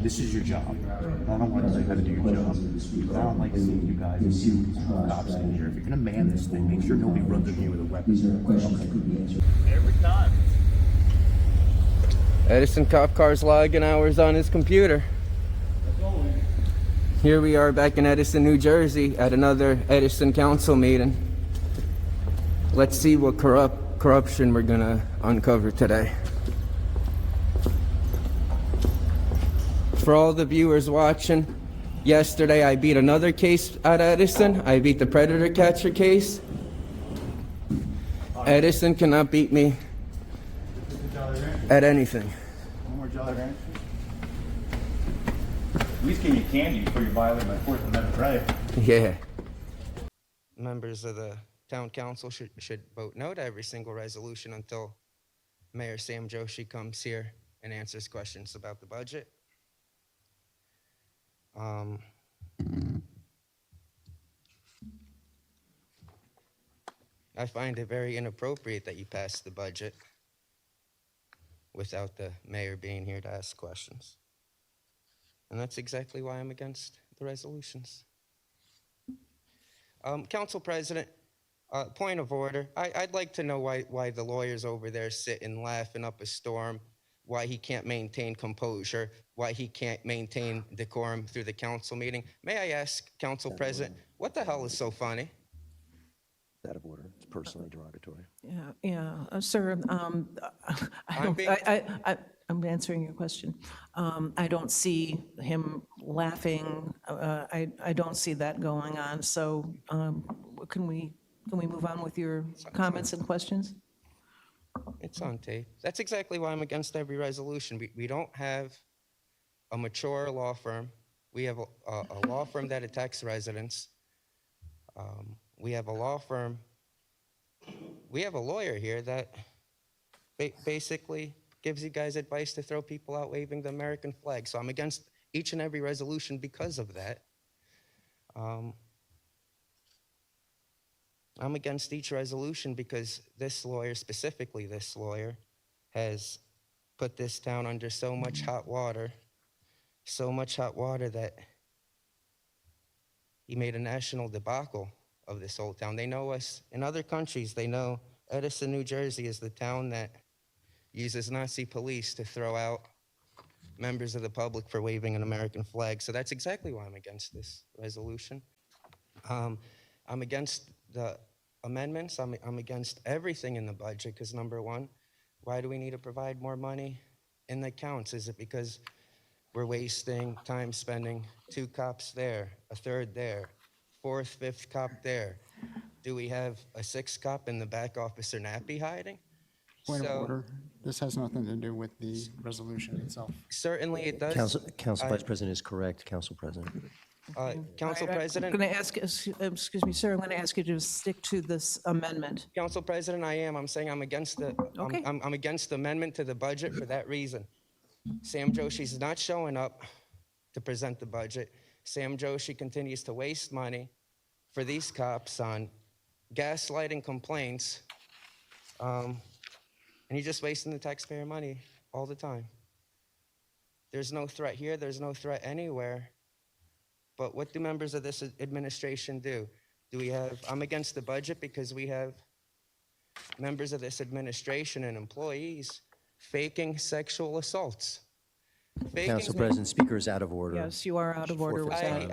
This is your job. I don't want to tell you how to do your job. I don't like seeing you guys and seeing these cops in here. If you're gonna man this thing, make sure nobody runs in here with a weapon. Every time. Edison cop car's logging hours on his computer. Here we are back in Edison, New Jersey at another Edison council meeting. Let's see what corruption we're gonna uncover today. For all the viewers watching, yesterday I beat another case at Edison. I beat the predator catcher case. Edison cannot beat me at anything. One more Jolly Rancher. At least give you candy before you violate my Fourth Amendment right. Yeah. Members of the town council should vote no to every single resolution until Mayor Sam Joshi comes here and answers questions about the budget. I find it very inappropriate that you passed the budget without the mayor being here to ask questions. And that's exactly why I'm against the resolutions. Council President, point of order. I'd like to know why the lawyer's over there sitting laughing up a storm, why he can't maintain composure, why he can't maintain decorum through the council meeting. May I ask, Council President, what the hell is so funny? Out of order. It's personally derogatory. Sir, I'm answering your question. I don't see him laughing. I don't see that going on. So can we move on with your comments and questions? It's on tape. That's exactly why I'm against every resolution. We don't have a mature law firm. We have a law firm that attacks residents. We have a law firm. We have a lawyer here that basically gives you guys advice to throw people out waving the American flag. So I'm against each and every resolution because of that. I'm against each resolution because this lawyer, specifically this lawyer, has put this town under so much hot water that he made a national debacle of this whole town. They know us in other countries. They know Edison, New Jersey is the town that uses Nazi police to throw out members of the public for waving an American flag. So that's exactly why I'm against this resolution. I'm against the amendments. I'm against everything in the budget because, number one, why do we need to provide more money in the accounts? Is it because we're wasting time spending 2 cops there, a 3rd there, 4th, 5th cop there? Do we have a 6th cop in the back, Officer Nappy, hiding? Point of order. This has nothing to do with the resolution itself. Certainly it does. Council Vice President is correct, Council President. Council President. I'm going to ask, excuse me, sir, I'm going to ask you to stick to this amendment. Council President, I am. I'm saying I'm against the. Okay. I'm against the amendment to the budget for that reason. Sam Joshi's not showing up to present the budget. Sam Joshi continues to waste money for these cops on gaslighting complaints, and he's just wasting the taxpayer money all the time. There's no threat here. There's no threat anywhere. But what do members of this administration do? I'm against the budget because we have members of this administration and employees faking sexual assaults. Council President, Speaker is out of order. Yes, you are out of order. Forfeit.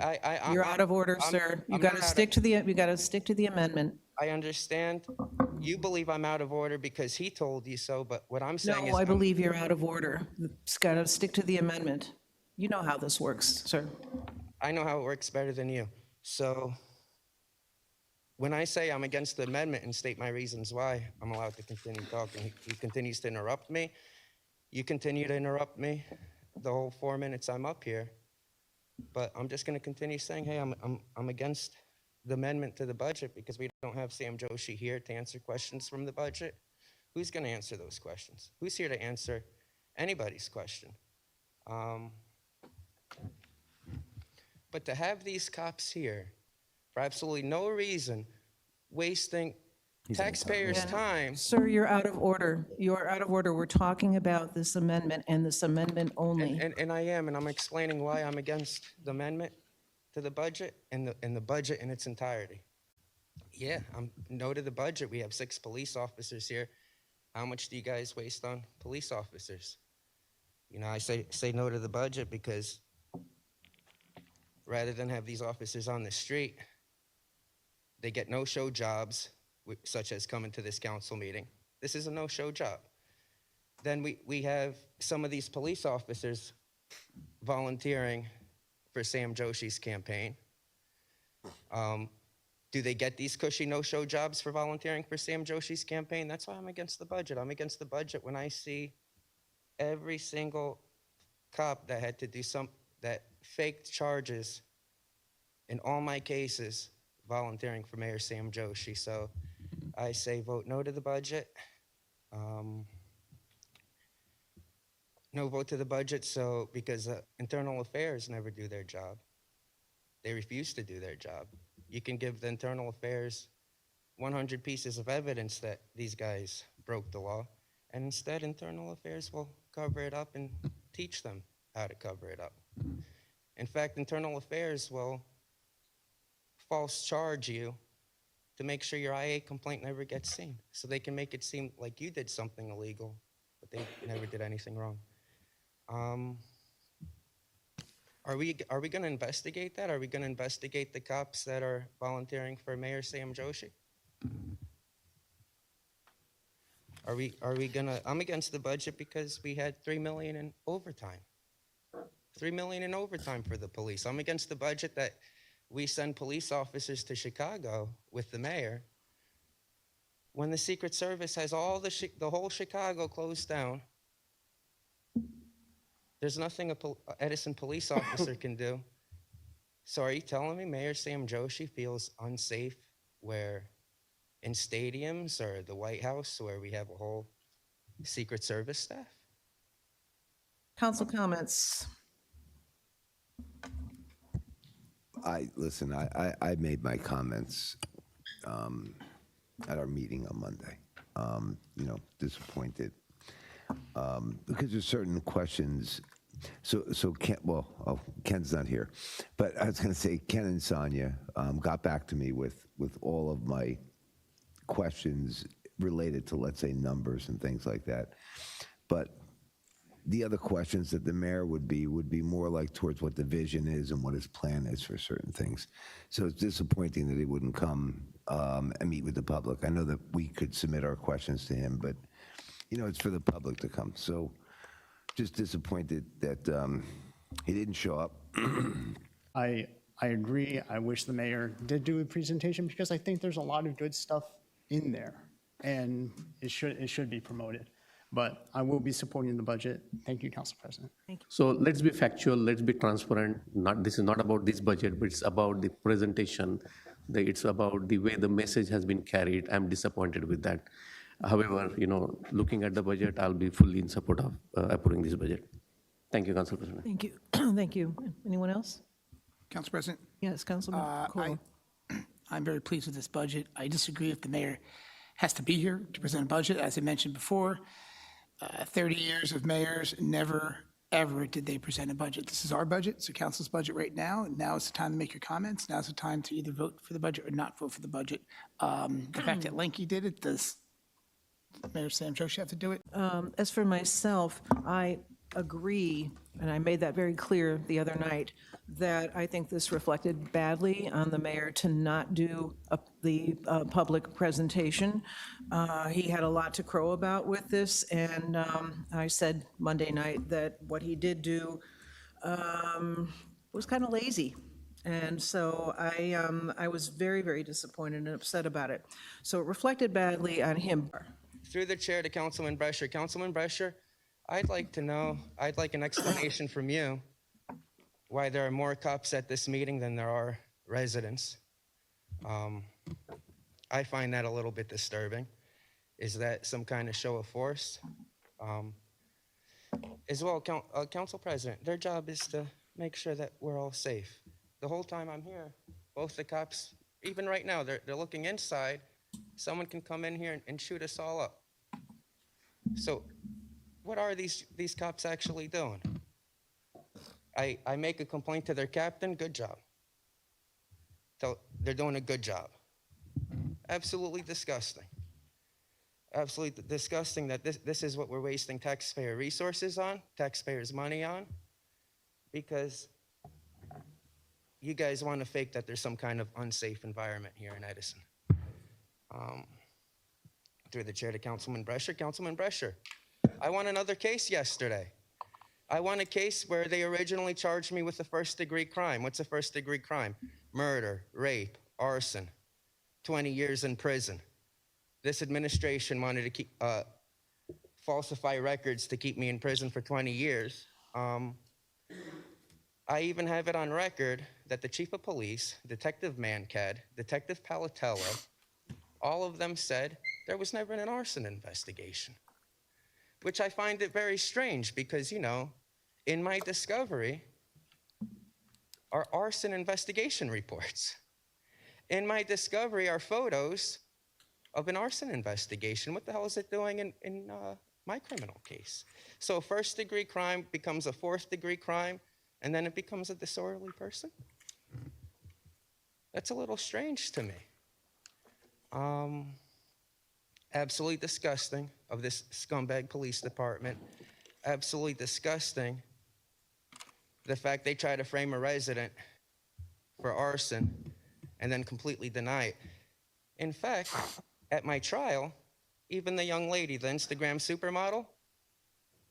You're out of order, sir. You got to stick to the amendment. I understand. You believe I'm out of order because he told you so, but what I'm saying is... No, I believe you're out of order. It's got to stick to the amendment. You know how this works, sir. I know how it works better than you. So when I say I'm against the amendment and state my reasons why, I'm allowed to continue talking. He continues to interrupt me. You continue to interrupt me the whole 4 minutes I'm up here. But I'm just going to continue saying, hey, I'm against the amendment to the budget because we don't have Sam Joshi here to answer questions from the budget. Who's going to answer those questions? Who's here to answer anybody's question? But to have these cops here for absolutely no reason, wasting taxpayers' And, time. Sir, you're out of order. You're out of order. We're talking about this amendment and this amendment only. And I am, and I'm explaining why I'm against the amendment to the budget and the budget in its entirety. Yeah, I'm no to the budget. We have 6 police officers here. How much do you guys waste on police officers? You know, I say no to the budget because rather than have these officers on the street, they get no-show jobs, such as coming to this council meeting. This is a no-show job. Then we have some of these police officers volunteering for Sam Joshi's campaign. Do they get these cushy no-show jobs for volunteering for Sam Joshi's campaign? That's why I'm against the budget. I'm against the budget when I see every single cop that had to do that faked charges in all my cases volunteering for Mayor Sam Joshi. So I say vote no to the budget. No vote to the budget, because internal affairs never do their job. They refuse to do their job. You can give the internal affairs 100 pieces of evidence that these guys broke the law, and instead internal affairs will cover it up and teach them how to cover it up. In fact, internal affairs will false charge you to make sure your IA complaint never gets seen, so they can make it seem like you did something illegal, but they never did anything wrong. Are we going to investigate that? Are we going to investigate the cops that are volunteering for Mayor Sam Joshi? Are we going to? I'm against the budget because we had $3 million in overtime. $3 million in overtime for the police. I'm against the budget that we send police officers to Chicago with the mayor when the Secret Service has all the whole Chicago closed down. There's nothing a Edison police officer can do. So are you telling me Mayor Sam Joshi feels unsafe where in stadiums or the White House where we have a whole Secret Service staff? Council comments. I made my comments at our meeting on Monday. Disappointed because there's certain questions. So Ken, Ken's not here, but I was going to say Ken and Sonia got back to me with all of my questions related to, let's say, numbers and things like that. But the other questions that the mayor would be more like towards what the vision is and what his plan is for certain things. So it's disappointing that he wouldn't come and meet with the public. I know that we could submit our questions to him, but it's for the public to come. So just disappointed that he didn't show up. I agree. I wish the mayor did do a presentation because I think there's a lot of good stuff in there, and it should be promoted. But I will be supporting the budget. Thank you, Council President. So let's be factual, let's be transparent. This is not about this budget, but it's about the presentation. It's about the way the message has been carried. I'm disappointed with that. However, looking at the budget, I'll be fully in support of approving this budget. Thank you, Council President. Thank you. Thank you. Anyone else? Council President, Yes, Councilman Coyle. I'm very pleased with this budget. I disagree if the mayor has to be here to present a budget. As I mentioned before, 30 years of mayors, never, ever did they present a budget. This is our budget. It's the council's budget right now. And now is the time to make your comments. Now is the time to either vote for the budget or not vote for the budget. The fact that Lanky did it, does Mayor Sam Joshi have to do it? As for myself, I agree, and I made that very clear the other night, that I think this reflected badly on the mayor to not do the public presentation. He had a lot to crow about with this, and I said Monday night that what he did do was kind of lazy. And so I was very, very disappointed and upset about it. So it reflected badly on him. Through the chair to Councilman Brescher. Councilman Brescher, I'd like an explanation from you why there are more cops at this meeting than there are residents. I find that a little bit disturbing. Is that some kind of show of force? As well, Council President, their job is to make sure that we're all safe. The whole time I'm here, both the cops, even right now, they're looking inside someone can come in here and shoot us all up. So what are these cops actually doing? I make a complaint to their captain, good job. They're doing a good job. Absolutely disgusting. Absolutely disgusting that this is what we're wasting taxpayer resources on, taxpayers' money on, because you guys want to fake that there's some kind of unsafe environment here in Edison. Through the chair to Councilman Brescher. Councilman Brescher, I won another case yesterday. I won a case where they originally charged me with a first-degree crime. What's a first-degree crime? Murder, rape, arson, 20 years in prison. This administration wanted to keep, falsify records to keep me in prison for 20 years. I even have it on record that the chief of police, Detective Mankad, Detective Palatello, all of them said there was never an arson investigation, which I find it very strange because, you know, in my discovery are arson investigation reports. In my discovery are photos of an arson investigation. What the hell is it doing in my criminal case? So a first-degree crime becomes a fourth-degree crime, and then it becomes a disorderly person? That's a little strange to me. Absolutely disgusting of this scumbag police department. Absolutely disgusting the fact they try to frame a resident for arson and then completely deny it. In fact, at my trial, even the young lady, the Instagram supermodel,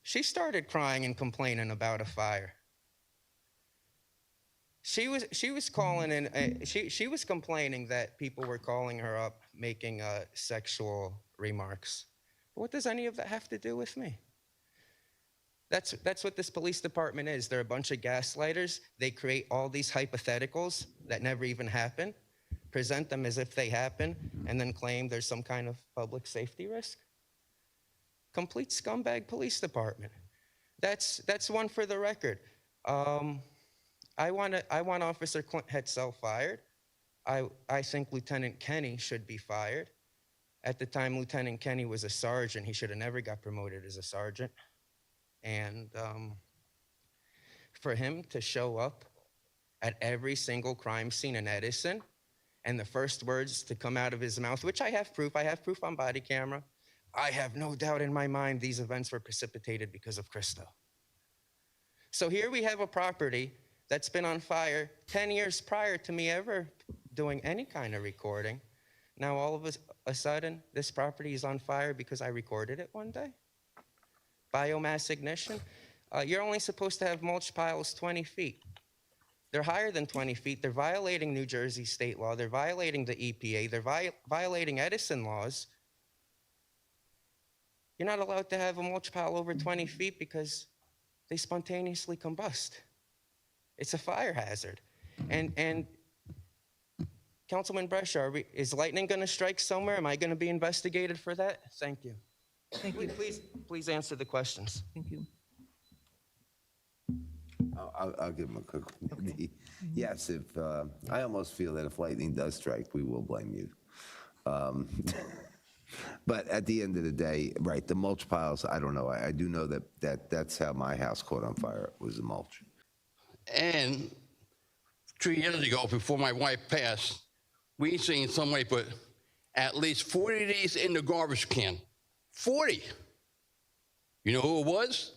she started crying and complaining about a fire. She was calling in. She was complaining that people were calling her up, making sexual remarks. But what does any of that have to do with me? That's what this police department is. They're a bunch of gaslighters. They create all these hypotheticals that never even happen, present them as if they happen, and then claim there's some kind of public safety risk. Complete scumbag police department. That's one for the record. I want Officer Clint Hetzel fired. I think Lieutenant Kenny should be fired. At the time, Lieutenant Kenny was a sergeant. He should have never got promoted as a sergeant. And for him to show up at every single crime scene in Edison, and the first words to come out of his mouth, which I have proof on body camera, I have no doubt in my mind these events were precipitated because of Christo. So here we have a property that's been on fire 10 years prior to me ever doing any kind of recording. Now all of a sudden, this property is on fire because I recorded it one day. Biomass ignition. You're only supposed to have mulch piles 20 feet. They're higher than 20 feet. They're violating New Jersey state law. They're violating the EPA. They're violating Edison laws. You're not allowed to have a mulch pile over 20 feet because they spontaneously combust. It's a fire hazard. And Councilman Brescher, is lightning going to strike somewhere? Am I going to be investigated for that? Thank you. Thank you. Please answer the questions. Thank you. I'll give him a quick. Yes, if I almost feel that if lightning does strike, we will blame you. But at the end of the day, right, the mulch piles, I don't know. I do know that's how my house caught on fire, was the mulch. And 3 years ago, before my wife passed, we seen somebody put at least 40 of these in the garbage can. 40. You know who it was?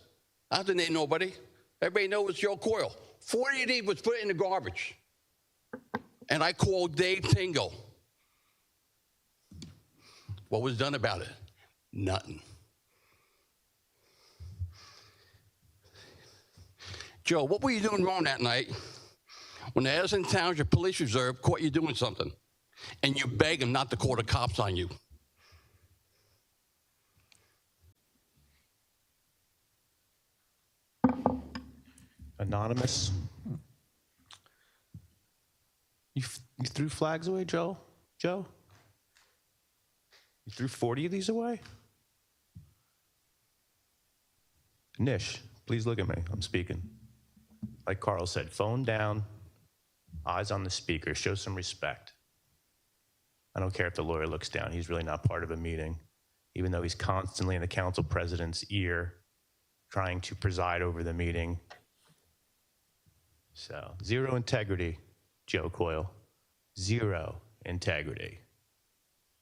I didn't name nobody. Everybody knows it's Joe Coyle. 40 of these was put in the garbage. And I called Dave Tingle. What was done about it? Nothing. Joe, what were you doing wrong that night when the Edison Township Police Reserve caught you doing something and you begged them not to call the cops on you? Anonymous. You threw flags away, Joe? Joe? You threw 40 of these away? Nish, please look at me. I'm speaking. Like Carl said, phone down, eyes on the speaker, show some respect. I don't care if the lawyer looks down. He's really not part of a meeting, even though he's constantly in the council president's ear trying to preside over the meeting. So, zero integrity, Joe Coyle. Zero integrity.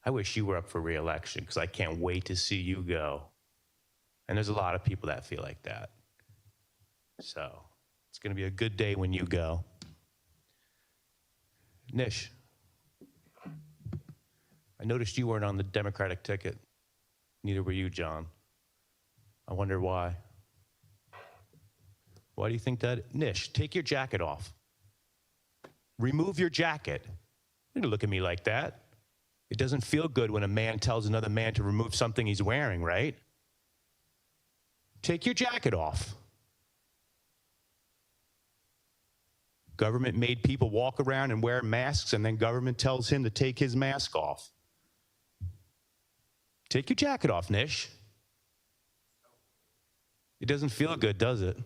I wish you were up for re-election because I can't wait to see you go. And there's a lot of people that feel like that. So, it's going to be a good day when you go. Nish, I noticed you weren't on the Democratic ticket. Neither were you, John. I wonder why. Why do you think that? Nish, take your jacket off. Remove your jacket. You don't look at me like that. It doesn't feel good when a man tells another man to remove something he's wearing, right? Take your jacket off. Government made people walk around and wear masks, and then government tells him to take his mask off. Take your jacket off, Nish. It doesn't feel good, does it?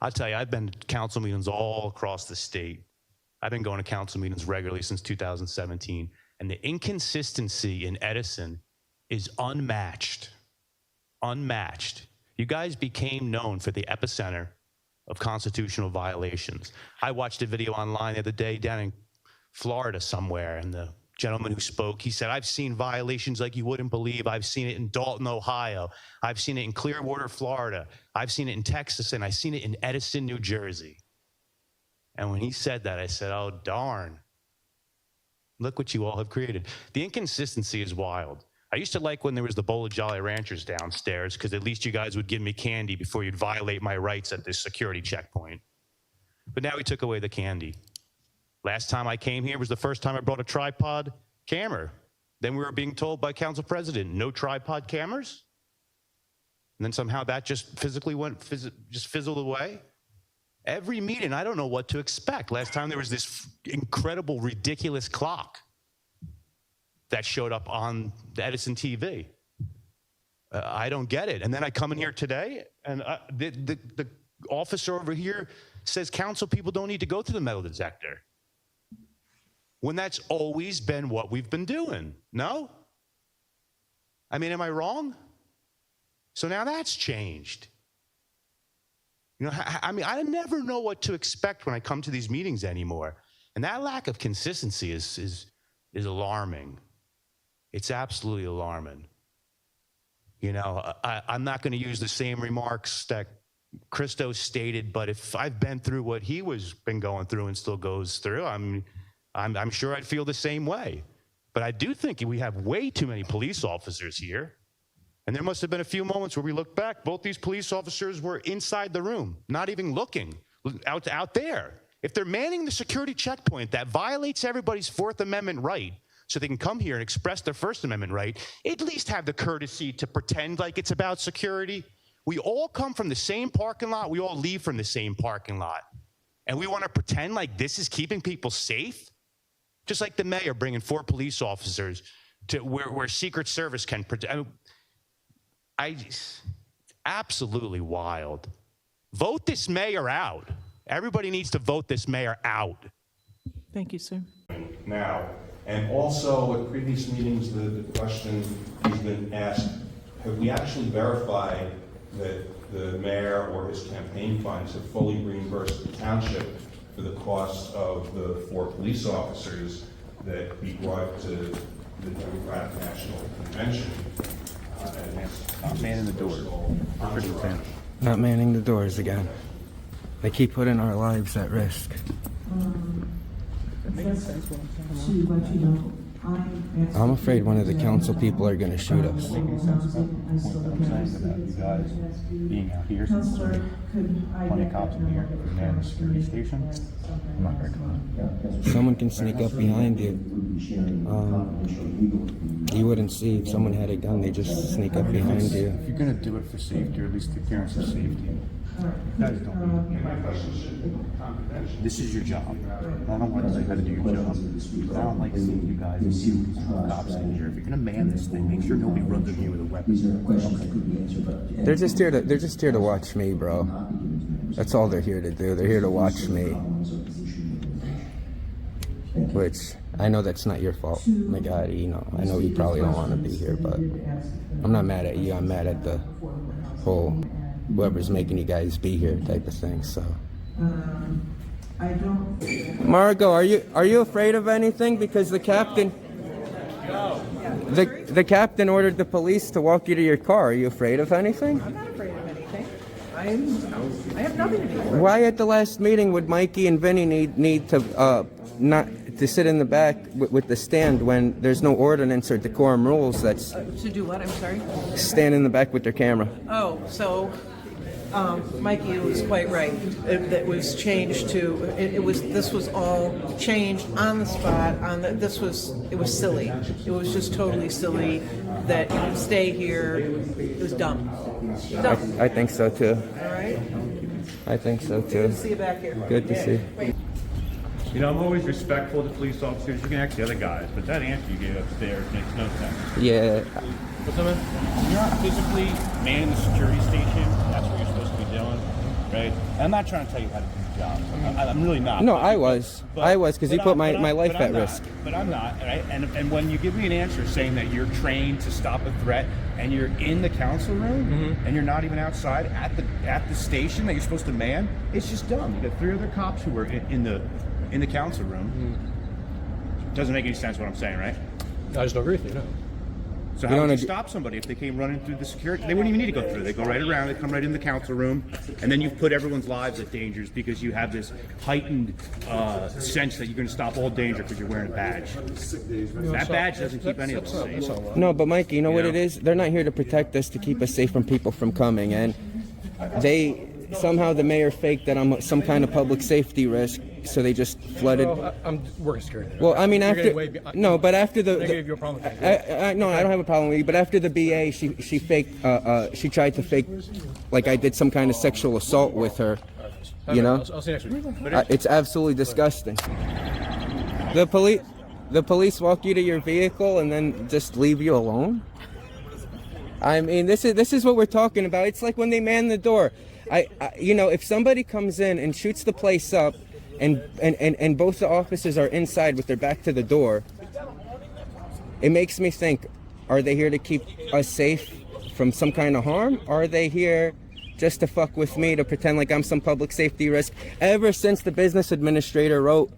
I'll tell you, I've been to council meetings all across the state. I've been going to council meetings regularly since 2017, and the inconsistency in Edison is unmatched. Unmatched. You guys became known for the epicenter of constitutional violations. I watched a video online the other day down in Florida somewhere, and the gentleman who spoke, he said, I've seen violations like you wouldn't believe. I've seen it in Dalton, Ohio. I've seen it in Clearwater, Florida. I've seen it in Texas, and I've seen it in Edison, New Jersey. And when he said that, I said, oh, darn. Look what you all have created. The inconsistency is wild. I used to like when there was the bowl of Jolly Ranchers downstairs, because at least you guys would give me candy before you'd violate my rights at this security checkpoint. But now we took away the candy. Last time I came here was the first time I brought a tripod camera. Then we were being told by council president, no tripod cameras. And then somehow that just physically just fizzled away. Every meeting, I don't know what to expect. Last time there was this incredible, ridiculous clock that showed up on the Edison TV. I don't get it. And then I come in here today, and the officer over here says council people don't need to go through the metal detector. When that's always been what we've been doing, no? I mean, am I wrong? So now that's changed. You know, I mean, I never know what to expect when I come to these meetings anymore. And that lack of consistency is alarming. It's absolutely alarming. You know, I'm not going to use the same remarks that Christo stated, but if I've been through what he been going through and still goes through, I'm sure I'd feel the same way. But I do think we have way too many police officers here. And there must have been a few moments where we looked back, both these police officers were inside the room, not even looking, out there. If they're manning the security checkpoint, that violates everybody's Fourth Amendment right, so they can come here and express their First Amendment right, at least have the courtesy to pretend like it's about security. We all come from the same parking lot. We all leave from the same parking lot. And we want to pretend like this is keeping people safe? Just like the mayor bringing 4 police officers to where Secret Service can protect. Absolutely wild. Vote this mayor out. Everybody needs to vote this mayor out. Thank you, sir. Now, and also at previous meetings, the question has been asked, have we actually verified that the mayor or his campaign funds have fully reimbursed the township for the cost of the 4 police officers that we brought to the Democratic National Convention? Not manning the doors. Not manning the doors again. They keep putting our lives at risk. I'm afraid one of the council people are going to shoot us. Making sense about the point that I'm saying about you guys being out here, since there's plenty of cops in here to man the security station. I'm not very confident. Someone can sneak up behind you. You wouldn't see if someone had a gun. They just sneak up behind you. If you're going to do it for safety, or at least the appearance of safety, guys don't. This is your job. I don't want to say how to do your job. I don't like seeing you guys and cops in here. If you're going to man this thing, make sure nobody runs at you with a weapon. They're just here to watch me, bro. That's all they're here to do. They're here to watch me. which I know that's not your fault, Nagati. You know, I know you probably don't want to be here, but I'm not mad at you. I'm mad at the whole whoever's making you guys be here type of thing. So, Margot, are you afraid of anything? Because the captain, the captain ordered the police to walk you to your car. Are you afraid of anything? I'm not afraid of anything. I have nothing to be afraid of. Why at the last meeting would Mikey and Vinny need to not to sit in the back with the stand when there's no ordinance or decorum rules that's To do what? I'm sorry? stand in the back with their camera? Oh, so Mikey was quite right. It was changed to, this was all changed on the spot, it was silly. It was just totally silly that you would stay here. It was dumb. Dumb. I think so too. All right? I think so too. Good to see you back here. Good to see. You know, I'm always respectful of the police officers. You can ask the other guys, but that answer you gave upstairs makes no sense. Yeah. What's up, man? You're not physically manning the security station. That's what you're supposed to be doing, right? And I'm not trying to tell you how to do your job. I'm really not. No, I was because you put my life at risk. But I'm not, right? And when you give me an answer saying that you're trained to stop a threat and you're in the council room and you're not even outside at the station that you're supposed to man, it's just dumb. You got 3 other cops who were in the council room. Doesn't make any sense what I'm saying, right? I just don't agree with you, no. So how would you stop somebody if they came running through the security? They wouldn't even need to go through. They go right around, they come right in the council room, and then you've put everyone's lives at danger because you have this heightened sense that you're going to stop all danger because you're wearing a badge. That badge doesn't keep any of us safe. No, but Mikey, you know what it is? They're not here to protect us, to keep us safe from people from coming, and somehow the mayor faked that I'm some kind of public safety risk, so they just flooded. Well, I'm working security. Well, I mean, after the I gave you a problem with no, I don't have a problem with you. But after the BA, she faked. She tried to fake like I did some kind of sexual assault with her. You know, I'll see you next week. it's absolutely disgusting. The police walk you to your vehicle and then just leave you alone. I mean, this is what we're talking about. It's like when they man the door. If somebody comes in and shoots the place up, and both the officers are inside with their back to the door, it makes me think: are they here to keep us safe from some kind of harm? Or are they here just to fuck with me, to pretend like I'm some public safety risk? Ever since the business administrator wrote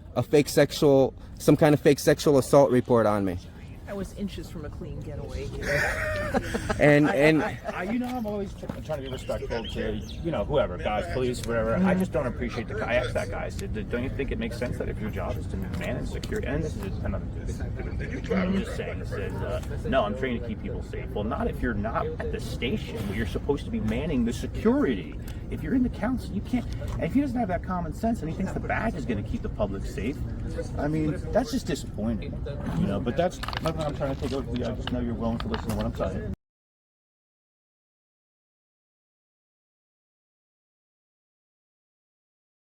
some kind of fake sexual assault report on me. I was inches from a clean getaway. and I'm always trying to be respectful to, whoever, guys, police, whatever. I just don't appreciate I asked that guy, I said, don't you think it makes sense that if your job is to manage security, and this is just another I'm just saying, no, I'm trying to keep people safe. Well, not if you're not at the station where you're supposed to be manning the security. If you're in the council, you can't, and if he doesn't have that common sense and he thinks the badge is going to keep the public safe, I mean, that's just disappointing, but that's nothing I'm trying to take over. I just know you're willing to listen to what I'm saying.